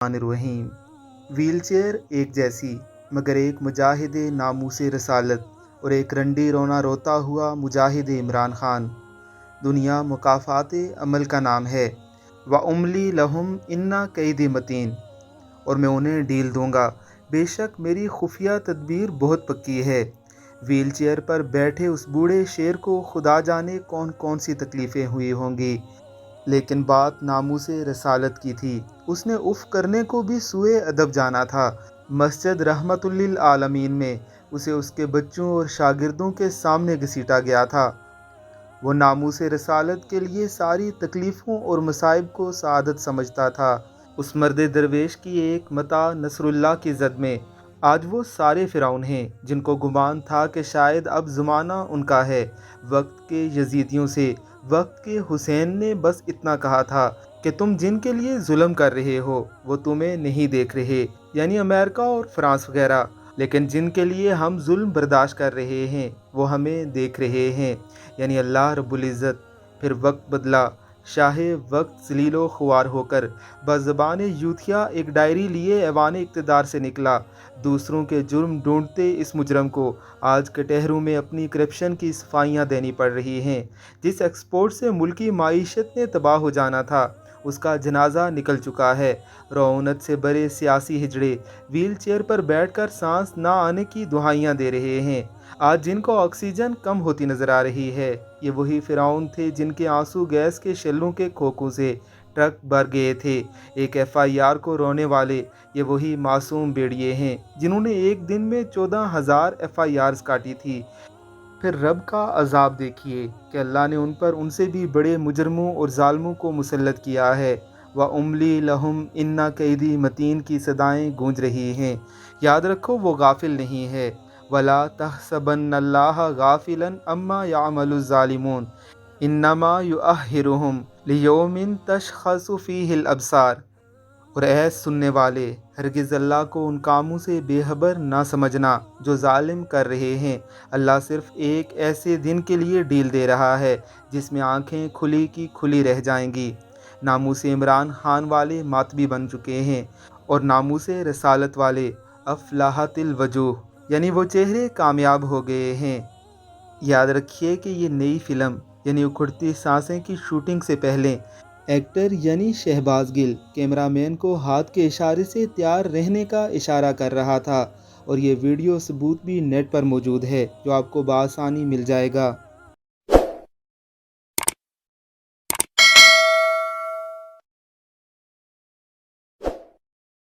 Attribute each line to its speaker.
Speaker 1: الرحیم wheel chair ایک جیسی مگر ایک مجاہد ناموس رسالت اور ایک رنڈی رونا روتا ہوا مجاہد عمران خان۔ دنیا مکافات عمل کا نام ہے۔ وَأُمْلِي لَهُمْ إِنَّ كَيْدِي مَتِينٌ، اور میں انہیں ڈھیل دوں گا، بے شک میری خفیہ تدبیر بہت پکی ہے۔ ویل چیئر پر بیٹھے اس بوڑھے شیر کو خدا جانے کون کون سی تکلیفیں ہوئی ہوں گی، لیکن بات ناموس رسالت کی تھی۔ اس نے اف کرنے کو بھی سوئے ادب جانا تھا۔ مسجد رحمت للعالمین میں اسے اس کے بچوں اور شاگردوں کے سامنے گھسیٹا گیا تھا۔ وہ ناموس رسالت کے لیے ساری تکلیفوں اور مصائب کو سعادت سمجھتا تھا۔ اس مرد درویش کی ایک متاع نصر اللہ کی زد میں آج وہ سارے فرعون ہیں جن کو گمان تھا کہ شاید اب زمانہ ان کا ہے۔ وقت کے یزیدیوں سے وقت کے حسین نے بس اتنا کہا تھا کہ تم جن کے لیے ظلم کر رہے ہو وہ تمہیں نہیں دیکھ رہے، یعنی امریکہ اور فرانس وغیرہ، لیکن جن کے لیے ہم ظلم برداشت کر رہے ہیں وہ ہمیں دیکھ رہے ہیں، یعنی اللہ رب العزت۔ پھر وقت بدلا، شاہ وقت ذلیل و خوار ہو کر بزبان یوتھیا ایک ڈائری لیے ایوان اقتدار سے نکلا۔ دوسروں کے جرم ڈھونڈتے اس مجرم کو آج کٹہروں میں اپنی کرپشن کی صفائیاں دینی پڑ رہی ہیں۔ جس ایکسپورٹ سے ملکی معیشت نے تباہ ہو جانا تھا اس کا جنازہ نکل چکا ہے۔ رعونت سے بڑے سیاسی ہجڑے ویل چیئر پر بیٹھ کر سانس نہ آنے کی دہائیاں دے رہے ہیں۔ آج جن کو آکسیجن کم ہوتی نظر آ رہی ہے یہ وہی فرعون تھے جن کے آنسو گیس کے شیلوں کے کھوکھوں سے ٹرک بھر گئے تھے۔ ایک FIR کو رونے والے یہ وہی معصوم بیڑیے ہیں جنہوں نے ایک دن میں 14,000 FIRs کاٹی تھی۔ پھر رب کا عذاب دیکھیے کہ اللہ نے ان پر ان سے بھی بڑے مجرموں اور ظالموں کو مسلط کیا ہے۔ وَأُمْلِي لَهُمْ إِنَّ كَيْدِي مَتِينٌ کی صدائیں گونج رہی ہیں۔ یاد رکھو وہ غافل نہیں ہے۔ وَلَا تَحْسَبَنَّ اللَّهَ غَافِلًا عَمَّا يَعْمَلُ الظَّالِمُونَ إِنَّمَا يُؤَخِّرُهُمْ لِيَوْمٍ تَشْخَصُ فِيهِ الْأَبْصَارُ۔ اور اے سننے والے، ہرگز اللہ کو ان کاموں سے بے خبر نہ سمجھنا جو ظالم کر رہے ہیں۔ اللہ صرف ایک ایسے دن کے لیے ڈیل دے رہا ہے جس میں آنکھیں کھلی کی کھلی رہ جائیں گی۔ ناموس عمران خان والے ماتمی بن چکے ہیں اور ناموس رسالت والے افلاحت الوجوہ، یعنی وہ چہرے کامیاب ہو گئے ہیں۔ یاد رکھیے کہ یہ نئی فلم یعنی اکھڑتی سانسیں کی شوٹنگ سے پہلے ایکٹر یعنی شہباز گل کیمرہ مین کو ہاتھ کے اشارے سے تیار رہنے کا اشارہ کر رہا تھا، اور یہ ویڈیو ثبوت بھی نیٹ پر موجود ہے جو آپ کو بآسانی مل جائے گا۔